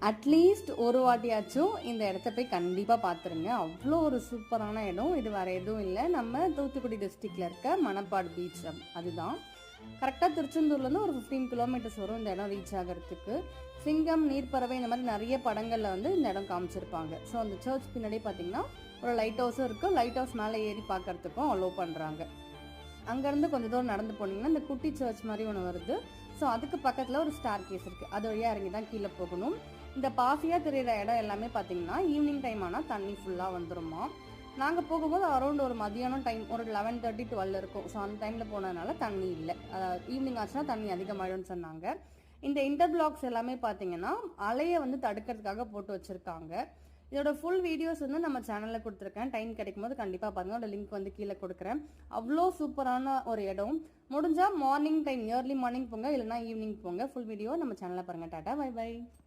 At least ஒரு வாட்டியாச்சும் இந்த இடத்த போய் கண்டிப்பாக பார்த்துருங்க. அவ்வளோ ஒரு சூப்பரான இடம். இது வேறு எதுவும் இல்லை, நம்ம தூத்துக்குடி டிஸ்ட்ரிக்டில் இருக்க மணப்பாடு பீச். அதுதான் கரெக்டாக திருச்செந்தூர்லேருந்து ஒரு 15 கிலோமீட்டர்ஸ் வரும் இந்த இடம் ரீச் ஆகிறதுக்கு. சிங்கம், நீர்ப்பறவை இந்த மாதிரி நிறைய படங்களில் வந்து இந்த இடம் காமிச்சிருப்பாங்க. ஸோ அந்த சர்ச் பின்னாடி பார்த்தீங்கன்னா ஒரு லைட் ஹவுஸும் இருக்குது. லைட் ஹவுஸ் மேலே ஏறி பார்க்கறதுக்கும் அலோவ் பண்ணுறாங்க. அங்கேருந்து கொஞ்சம் தூரம் நடந்து போனீங்கன்னா இந்த குட்டி சர்ச் மாதிரி ஒன்று வருது. ஸோ அதுக்கு பக்கத்தில் ஒரு ஸ்டார் கேஸ் இருக்குது. அது வழியாக இறங்கி தான் கீழே போகணும். இந்த பாசியாக தெரிகிற இடம் எல்லாமே பார்த்தீங்கன்னா ஈவினிங் டைம் ஆனால் தண்ணி ஃபுல்லாக வந்துடுமா. நாங்கள் போகும்போது அரௌண்ட் ஒரு மதியானம் டைம் ஒரு 11:30 12 இருக்கும். ஸோ அந்த டைமில் போனதுனால தண்ணி இல்லை. ஈவினிங் ஆச்சுன்னா தண்ணி அதிகமாகிடும்னு சொன்னாங்க. இந்த இன்டர்பிளாக்ஸ் எல்லாமே பார்த்தீங்கன்னா அலையை வந்து தடுக்கிறதுக்காக போட்டு வச்சுருக்காங்க. இதோட ஃபுல் வீடியோஸ் வந்து நம்ம சேனலில் கொடுத்துருக்கேன். டைம் கிடைக்கும் போது கண்டிப்பாக பாருங்கள். அதோட லிங்க் வந்து கீழே கொடுக்குறேன். அவ்வளோ சூப்பரான ஒரு இடம். முடிஞ்சால் மார்னிங் டைம், ஏர்லி மார்னிங் போங்க, இல்லைனா ஈவினிங் போங்க. ஃபுல் வீடியோ நம்ம சேனலில் பாருங்கள். Tata, bye by.